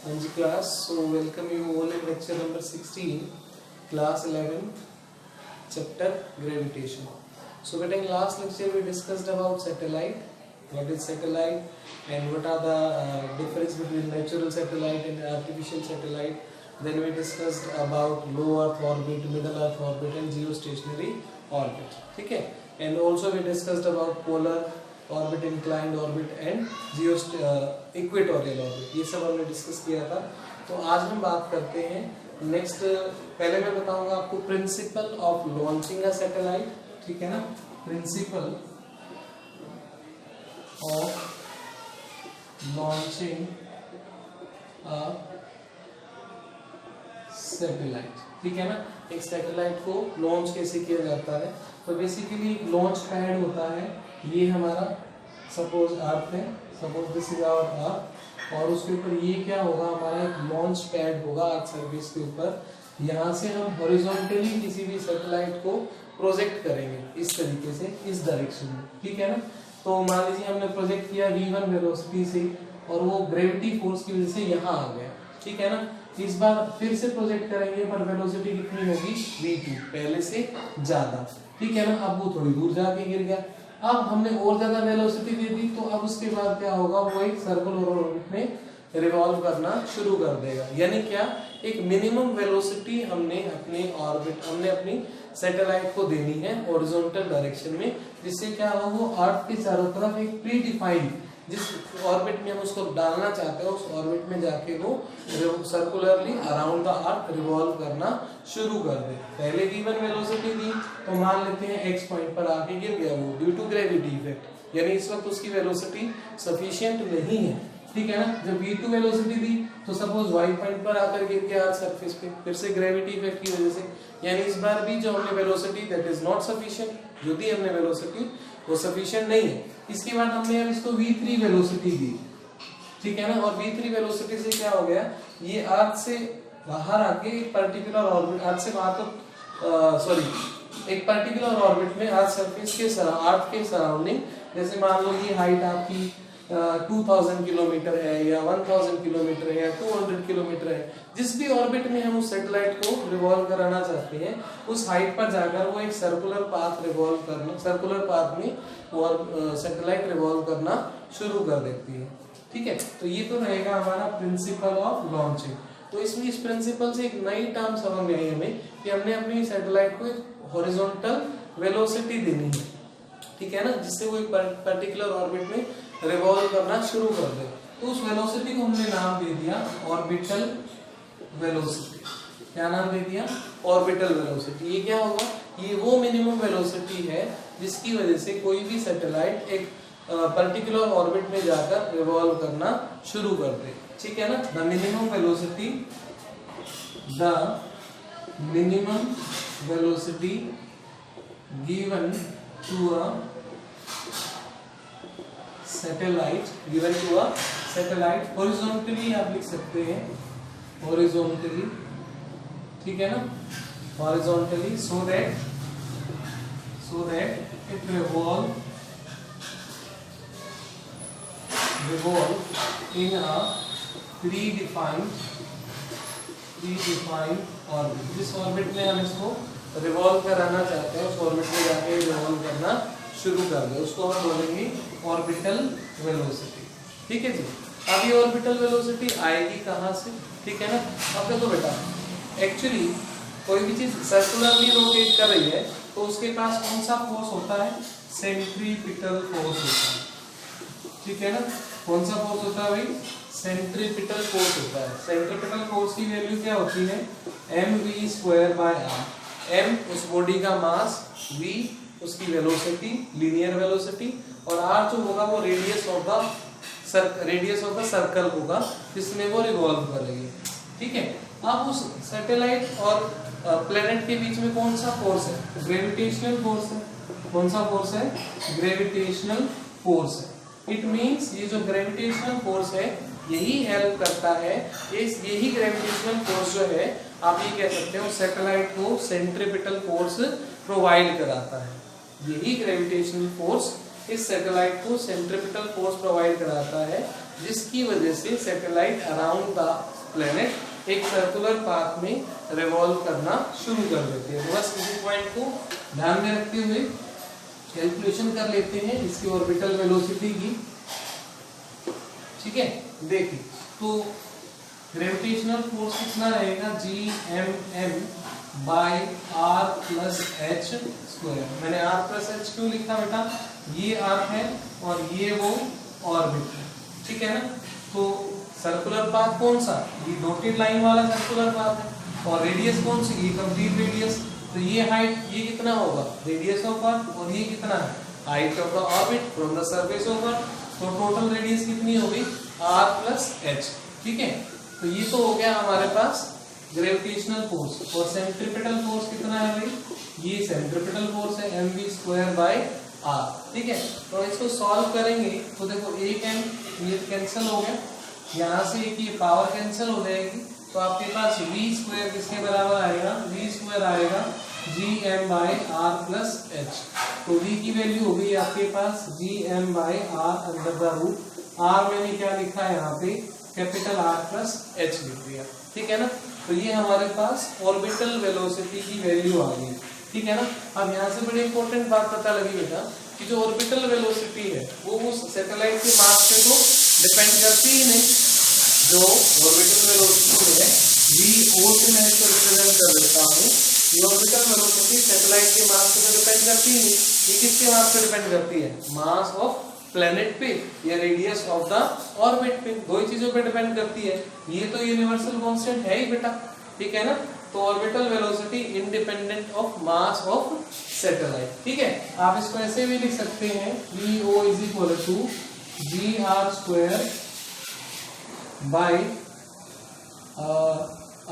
Anji class, so welcome you all in lecture number 16, class 11, chapter gravitation. So in last lecture we discussed about satellite, what is satellite and what are the difference between natural satellite and artificial satellite. Then we discussed about low earth orbit, middle earth orbit and geostationary orbit. Okay? And also we discussed about polar orbit, inclined orbit and equatorial orbit, ये सब हमने discuss किया था. तो आज हम बात करते हैं नेक्स्ट. पहले मैं बताऊंगा आपको principle of launching a satellite, ठीक है ना. Principle of launching a satellite, ठीक है ना. एक सैटेलाइट को लॉन्च कैसे किया जाता है. तो बेसिकली एक लॉन्च पैड होता है, ये हमारा सपोज अर्थ है, suppose this is our earth, और उसके ऊपर ये क्या होगा, हमारा एक लॉन्च पैड होगा अर्थ सरफेस के ऊपर. यहाँ से हम हॉरिजॉन्टली किसी भी सैटेलाइट को प्रोजेक्ट करेंगे इस तरीके से, इस डायरेक्शन में, ठीक है ना. तो मान लीजिए हमने प्रोजेक्ट किया v1 वेलोसिटी से और वो ग्रेविटी फोर्स की वजह से यहाँ आ गया, ठीक है ना. इस बार फिर से प्रोजेक्ट करेंगे पर वेलोसिटी कितनी होगी, v2, पहले से ज्यादा, ठीक है ना. अब वो थोड़ी दूर जाके गिर गया. अब हमने और ज्यादा वेलोसिटी दे दी, तो अब उसके बाद क्या होगा, वो एक सर्कुलर ऑर्बिट में रिवॉल्व करना शुरू कर देगा. यानी क्या, एक मिनिमम वेलोसिटी हमने अपनी सैटेलाइट को देनी है हॉरिजॉन्टल डायरेक्शन में, जिससे क्या होगा, वो अर्थ के चारों तरफ एक प्री डिफाइंड जिस ऑर्बिट में हम उसको डालना चाहते हैं उस ऑर्बिट में जाके वो circularly around the earth revolve करना शुरू कर दे. पहले v1 वेलोसिटी दी तो मान लेते हैं x पॉइंट पर आके गिर गया वो ड्यू टू ग्रेविटी इफेक्ट, यानी इस वक्त उसकी वेलोसिटी सफिशिएंट नहीं है, ठीक है ना. जब v2 वेलोसिटी दी तो सपोज y पॉइंट पर आकर गिर गया अर्थ सरफेस पे, फिर से ग्रेविटी इफेक्ट की वजह से, यानी इस बार भी जो हमने velocity that is not sufficient, जो दी हमने वेलोसिटी वो सफिशिएंट नहीं है. इसके बाद हमने अब इसको v3 वेलोसिटी दी, ठीक है ना. और v3 वेलोसिटी से क्या हो गया, ये अर्थ से बाहर आके एक पर्टिकुलर ऑर्बिट, अर्थ से बाहर तो एक पर्टिकुलर ऑर्बिट में अर्थ सरफेस के अर्थ के सराउंडिंग, जैसे मान लो ये हाइट आपकी 2000 किलोमीटर है या 1000 किलोमीटर है या 200 किलोमीटर है, जिस भी ऑर्बिट में हम उस सैटेलाइट को रिवॉल्व कराना चाहते हैं उस हाइट पर जाकर वो एक सर्कुलर पाथ में वो सैटेलाइट रिवॉल्व करना शुरू कर देती है, ठीक है. तो ये तो रहेगा हमारा प्रिंसिपल ऑफ लॉन्चिंग. तो इसमें इस प्रिंसिपल से एक नई टर्म समझ में आई हमें कि हमने अपनी सैटेलाइट को एक हॉरिजॉन्टल वेलोसिटी देनी है, ठीक है ना, जिससे वो एक पर्टिकुलर ऑर्बिट में रिवॉल्व करना शुरू कर दे. तो उस वेलोसिटी को हमने नाम दे दिया ऑर्बिटल वेलोसिटी. क्या नाम दे दिया, ऑर्बिटल वेलोसिटी. ये क्या होगा, ये वो मिनिमम वेलोसिटी है जिसकी वजह से कोई भी सैटेलाइट एक पर्टिकुलर ऑर्बिट में जाकर रिवॉल्व करना शुरू कर दे, ठीक है ना. The minimum velocity given to a satellite horizontally आप लिख सकते हैं, हॉरिजॉन्टली, ठीक है ना, horizontally, so that it revolve in a predefined orbit. जिस ऑर्बिट में हम इसको रिवॉल्व कराना चाहते हैं उस ऑर्बिट में जाके रिवॉल्व करना शुरू कर दे, उसको हम बोलेंगे ऑर्बिटल वेलोसिटी, ठीक है जी. अब ये ऑर्बिटल वेलोसिटी आएगी कहाँ से, ठीक है ना. अब देखो बेटा, एक्चुअली कोई भी चीज सर्कुलरली रोटेट कर रही है तो उसके पास कौन सा फोर्स होता है, सेंट्रीपिटल फोर्स होता है, ठीक है ना. कौन सा फोर्स होता है भाई, सेंट्रीपिटल फोर्स होता है. सेंट्रीपिटल फोर्स की वैल्यू क्या होती है, mv²/r. m उस बॉडी का मास, v उसकी वेलोसिटी, लीनियर वेलोसिटी, और r जो होगा वो रेडियस ऑफ द सर्कल होगा जिसमें वो रिवॉल्व करेगी, ठीक है. अब उस सैटेलाइट और प्लेनेट के बीच में कौन सा फोर्स है, ग्रेविटेशनल फोर्स है. कौन सा फोर्स है, ग्रेविटेशनल फोर्स है. इट मींस ये जो ग्रेविटेशनल फोर्स है यही हेल्प करता है, यही ग्रेविटेशनल फोर्स जो है आप ये कह सकते हो सैटेलाइट को सेंट्रीपिटल फोर्स प्रोवाइड कराता है. यही ग्रेविटेशनल फोर्स इस सैटेलाइट को सेंट्रीपिटल फोर्स प्रोवाइड कराता है, जिसकी वजह से सैटेलाइट अराउंड द प्लेनेट एक सर्कुलर पाथ में रिवॉल्व करना शुरू कर देते हैं। बस इसी पॉइंट को ध्यान में रखते हुए कैलकुलेशन कर लेते हैं इसकी ऑर्बिटल वेलोसिटी की। ठीक है, देखिए तो ग्रेविटेशनल फोर्स कितना रहेगा, Gmm by r plus h square. मैंने r प्लस एच क्यों लिखा बेटा, ये r है और ये वो ऑर्बिट है। ठीक है ना, तो सर्कुलर पाथ कौन सा, ये डॉटेड लाइन वाला सर्कुलर पाथ है और रेडियस कौन सी, ये कंप्लीट रेडियस। तो ये हाइट ये कितना होगा, रेडियस ऑफ अर्थ, और ये कितना है, height of the orbit from the surface of अर्थ। तो टोटल रेडियस कितनी होगी, r प्लस एच। ठीक है, तो ये तो हो गया हमारे पास ग्रेविटेशनल फोर्स। और सेंट्रीपिटल फोर्स कितना है भाई, ये सेंट्रीपिटल फोर्स है mv स्क्वायर बाय r। ठीक है, तो इसको सॉल्व करेंगे तो देखो एक m ये कैंसिल हो गया, यहाँ से एक ये पावर कैंसिल हो जाएगी, तो आपके पास v स्क्वायर किसके बराबर आएगा, v स्क्वायर आएगा gm bye r plus h। तो v की वैल्यू हो गई आपके पास gm bye r under the root r, मैंने क्या लिखा है यहाँ पे कैपिटल R प्लस h लिख दिया। ठीक है ना, तो ये हमारे पास ऑर्बिटल वेलोसिटी की वैल्यू आ गई। ठीक है ना, अब यहाँ से बड़ी इंपॉर्टेंट बात पता लगी बेटा कि जो ऑर्बिटल वेलोसिटी है वो उस सैटेलाइट के मास पे तो डिपेंड करती ही नहीं। जो ऑर्बिटल वेलोसिटी है VO से मैं इसको रिप्रेजेंट कर देता हूँ, ये ऑर्बिटल वेलोसिटी सैटेलाइट के मास पे तो डिपेंड करती ही नहीं। ये किसके मास पे डिपेंड करती है, मास ऑफ प्लेनेट पे या रेडियस ऑफ द ऑर्बिट पे, दो ही चीजों पे डिपेंड करती है। ये तो यूनिवर्सल कांस्टेंट है ही बेटा। ठीक है ना, तो orbital velocity independent of mass of satellite. ठीक है, आप इसको ऐसे भी लिख सकते हैं VO is equal to GR square by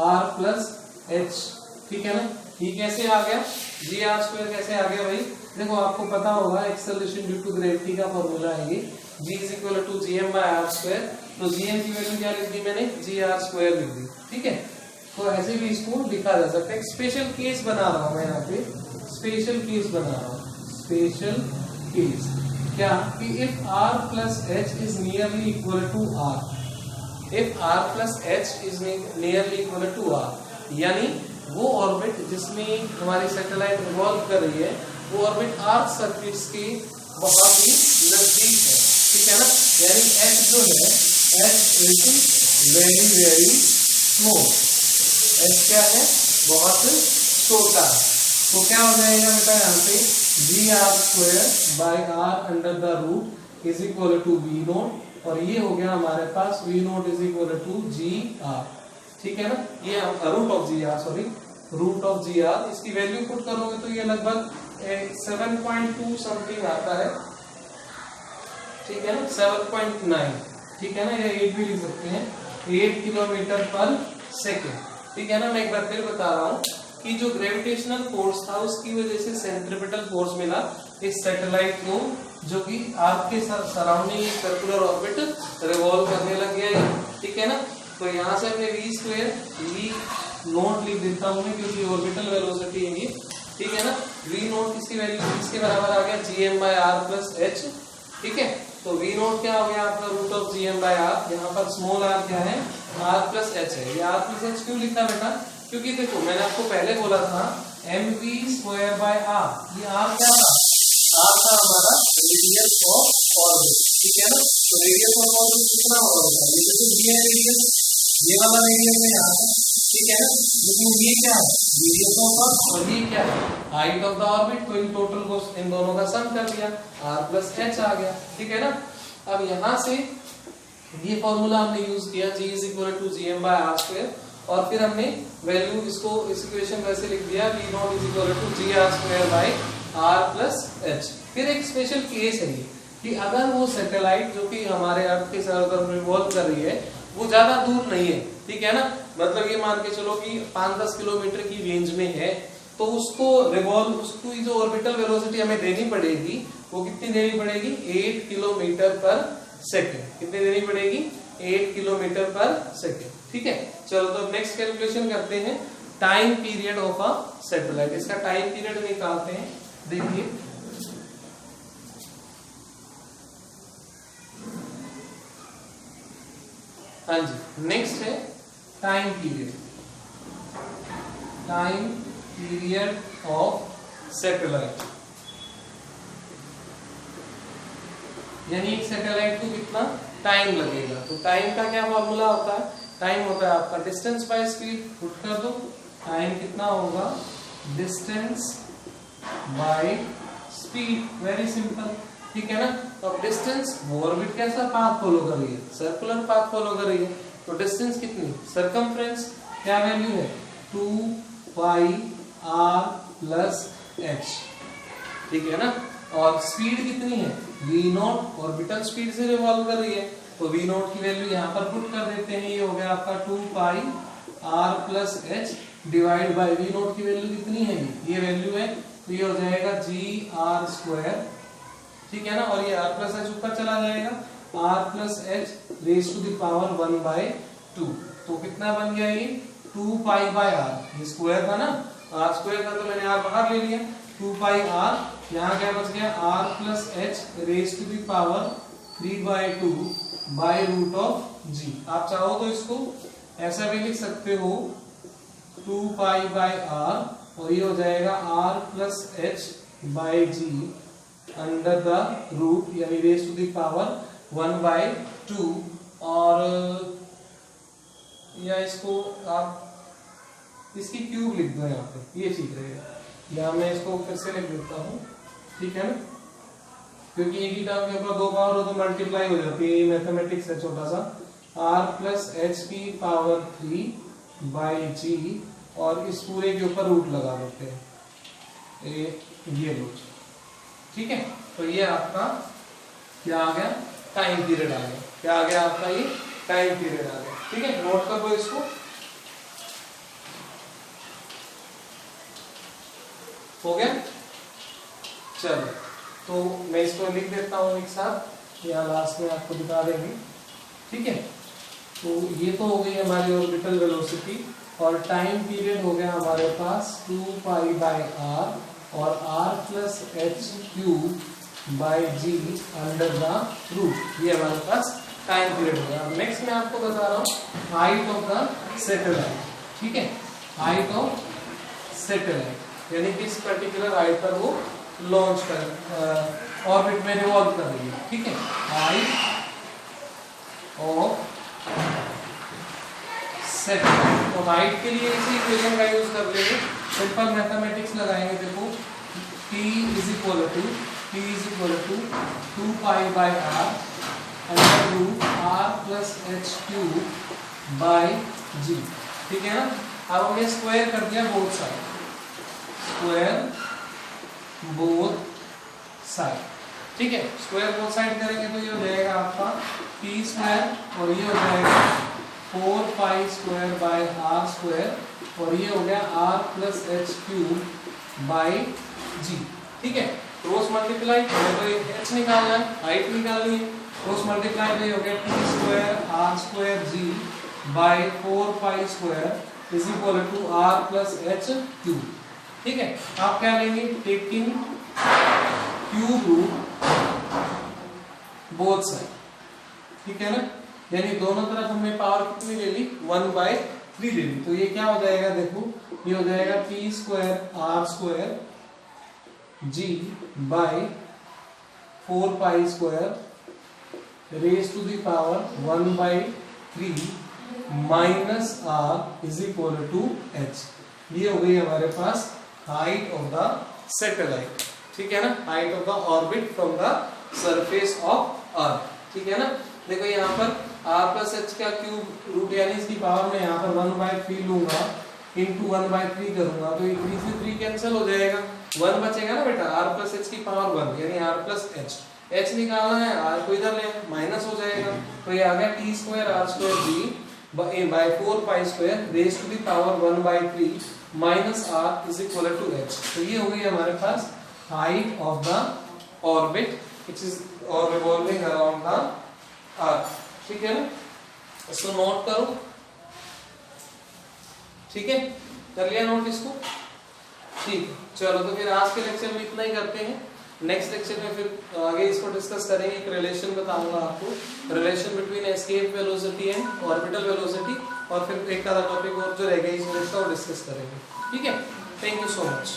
R plus H। ठीक है ना, ये कैसे आ गया, GR स्क्वायर कैसे आ गया भाई, देखो आपको पता होगा एक्सेलरेशन ड्यू टू ग्रेविटी का फॉर्मूला है ये G is equal to GM bye R square. तो GM की वैल्यू क्या लिख दी मैंने, GR स्क्वायर लिख दी। ठीक है, तो ऐसे भी इसको लिखा जा सकता है। एक स्पेशल केस बना रहा हूं मैं यहाँ पे, स्पेशल केस बना रहा हूँ, स्पेशल केस क्या कि if R plus H is nearly equal to R, if R plus H is nearly equal to R, यानी वो ऑर्बिट जिसमें हमारी सैटेलाइट रिवॉल्व कर रही है वो ऑर्बिट अर्थ सरफेस के बहुत ही नजदीक है। ठीक है ना, यानी H जो है H is very very small, H क्या है, बहुत छोटा। तो क्या हो जाएगा बेटा यहाँ पे GR square by R under the root is equal to V naught, और ये हो गया हमारे पास V naught is equal to GR। ठीक है ना, ये root of GR, sorry root of GR, इसकी वैल्यू पुट करोगे तो ये लगभग 7.2 समथिंग आता है। ठीक है ना, 7.9। ठीक है ना, या 8 भी लिख सकते हैं, 8 किलोमीटर पर सेकेंड। ठीक है ना, मैं एक बार फिर बता रहा हूँ कि जो ग्रेविटेशनल फोर्स था उसकी वजह से सेंट्रीपिटल फोर्स मिला इस सैटेलाइट को, जो कि अर्थ के सराउंडिंग एक सर्कुलर ऑर्बिट रिवॉल्व करने लग गया। ठीक है ना, तो यहाँ से हमने V स्क्वायर V नोट लिख देता हूँ मैं क्योंकि ऑर्बिटल वेलोसिटी है ये। ठीक है ना, V नोट किसकी वैल्यू इसके बराबर आ गया GM bye R plus H। ठीक है, तो V नोट क्या हो गया आपका root of GM bye R, यहाँ पर स्मॉल r क्या है, R प्लस H है। ये R प्लस H क्यों लिखा बेटा, क्योंकि देखो मैंने आपको पहले बोला था mv स्क्वायर बाय R, ये R क्या था, R था हमारा रेडियस ऑफ ऑर्बिट। ठीक है ना, तो रेडियस ऑफ ऑर्बिट कितना होगा, ये देखो ये रेडियस, ये वाला रेडियस है यहाँ पे। ठीक है ना, लेकिन ये क्या है, रेडियस ऑफ अर्थ, और ये क्या है, हाइट ऑफ द ऑर्बिट। तो इन टोटल को इन दोनों का सम कर दिया, R प्लस H आ गया। ठीक है ना, अब यहाँ से ये फॉर्मूला हमने यूज किया G is equal to GM bye R square, और फिर हमने वैल्यू इसको इस इक्वेशन वैसे लिख दिया V naught is equal to GR square by R plus H। फिर एक स्पेशल केस है ये कि अगर वो सैटेलाइट जो कि हमारे अर्थ के सर्कल रिवॉल्व कर रही है वो ज्यादा दूर नहीं है। ठीक है ना, मतलब ये मान के चलो कि 5-10 किलोमीटर की रेंज में है, तो उसको रिवॉल्व, उसको जो ऑर्बिटल वेलोसिटी हमें देनी पड़ेगी वो कितनी देनी पड़ेगी, 8 किलोमीटर पर सेकेंड। कितनी देनी पड़ेगी, 8 किलोमीटर पर सेकेंड। ठीक है, चलो तो नेक्स्ट कैलकुलेशन करते हैं time period of a satellite. इसका टाइम पीरियड निकालते हैं। देखिए हाँ जी, नेक्स्ट है टाइम पीरियड ऑफ सैटेलाइट, यानी एक सैटेलाइट को कितना टाइम लगेगा। तो टाइम का क्या फॉर्मूला होता है, टाइम होता है आपका डिस्टेंस बाय स्पीड, पुट कर दो, टाइम कितना होगा, distance by speed, very simple, ठीक है ना। तो अब डिस्टेंस, वो ऑर्बिट कैसा पाथ फॉलो कर रही है, सर्कुलर पाथ फॉलो कर रही है, तो डिस्टेंस कितनी, सरकमफ्रेंस, क्या वैल्यू है 2 पाई r प्लस h, ठीक है ना। और स्पीड कितनी है v0, ऑर्बिटल स्पीड से रिवॉल्व कर रही है, तो v0 की वैल्यू यहाँ पर पुट कर देते हैं, ये हो गया आपका 2 पाई r plus h divide by v0 की वैल्यू कितनी है, ये वैल्यू है, तो ये हो जाएगा gr स्क्वायर, ठीक है ना। और ये r प्लस h ऊपर चला जाएगा, r plus h raise to the power 1/2, तो कितना बन गया ये 2 पाई बाय r, ये स्क्वायर था ना, r स्क्वायर था तो मैंने r बाहर ले लिया, 2 पाई r, यहाँ क्या बच गया r plus h raise to the power 3/2 by root of g। आप चाहो तो इसको ऐसा भी लिख सकते हो 2 पाई बाय r, और ये हो जाएगा r plus h by g under the root, यानी रेज टू द पावर 1/2, और या इसको आप इसकी क्यूब लिख दो यहाँ पे, ये ठीक रहेगा, या मैं इसको फिर से लिख देता हूँ, ठीक है ना, क्योंकि एक ही टर्म के ऊपर दो पावर हो तो मल्टीप्लाई हो जाती है, ये मैथमेटिक्स है छोटा सा, r प्लस एच की पावर 3 बाई जी, और इस पूरे के ऊपर रूट लगा देते हैं, ये लो, ठीक है। तो ये आपका क्या आ गया, टाइम पीरियड आ गया, क्या आ गया आपका, ये टाइम पीरियड आ गया, ठीक है। नोट कर दो इसको, हो गया। चलो तो मैं इसको लिख देता हूँ एक साथ, या लास्ट में आपको दिखा देंगे, ठीक है। तो ये तो हो गई हमारी ऑर्बिटल वेलोसिटी, और टाइम पीरियड हो गया हमारे पास 2 पाई बाय r और r plus H cube by g under the root, ये हमारे पास टाइम पीरियड हो गया। नेक्स्ट मैं आपको बता रहा हूँ हाइट ऑफ द सैटेलाइट, ठीक है, हाइट ऑफ सैटेलाइट, यानी किस पर्टिकुलर हाइट पर वो लॉन्च कर ऑर्बिट में रिवॉल्व कर रही है, ठीक है। हाइट ऑफ सैटेलाइट, तो हाइट के लिए इसी इक्वेशन का यूज कर लेंगे, सिंपल मैथमेटिक्स लगाएंगे, देखो T is equal to 2 pi by r under root r plus H cube by G, ठीक है ना। अब हमने स्क्वायर कर दिया both side, square both side, ठीक है। स्क्वायर बोथ साइड करेंगे तो ये हो जाएगा आपका p स्क्वायर, और ये हो जाएगा 4 pi square by r square, और ये हो गया r plus H cube by G, ठीक है। क्रॉस मल्टीप्लाई, तो h निकालना है, हाइट निकालनी है, क्रॉस मल्टीप्लाई में हो गया t square r square g by 4 pi square is equal to r plus H cube, ठीक है। आप क्या लेंगे, taking cube root both side, ठीक है ना, यानी दोनों तरफ हमने पावर कितनी ले ली, 1/3 ले ली, तो ये क्या हो जाएगा, देखो ये हो जाएगा p square r square g by 4 pi square raise to the power 1/3 minus r is equal to h, ये हो गई हमारे पास हाइट ऑफ द सैटेलाइट, ठीक है ना, height of the orbit from the surface of earth, ठीक है ना। देखो यहाँ पर r प्लस एच का क्यूब रूट, यानी इसकी पावर में यहाँ पर 1/3 लूंगा, इंटू 1/3 करूंगा, तो 3 से 3 कैंसिल हो जाएगा, 1 बचेगा ना बेटा, r प्लस एच की पावर 1, यानी r प्लस h निकालना है, r को इधर ले माइनस हो जाएगा, तो ये आ गया t square r square g by 4 pi square raise to the power 1/3 minus r is equal to h, तो ये हो गई हमारे पास height of the orbit which is और रिवॉल्विंग अराउंड द अर्थ, ठीक है ना। इसको नोट करो, ठीक है, कर लिया नोट इसको, ठीक है। चलो तो फिर आज के लेक्चर में इतना ही करते हैं, नेक्स्ट लेक्चर में फिर आगे इसको डिस्कस करेंगे, एक रिलेशन बताऊंगा आपको, relation between escape velocity and orbital velocity, और फिर एक आधा टॉपिक और जो रह गया इस यूनिट का वो डिस्कस करेंगे। ठीक है, थैंक यू सो मच।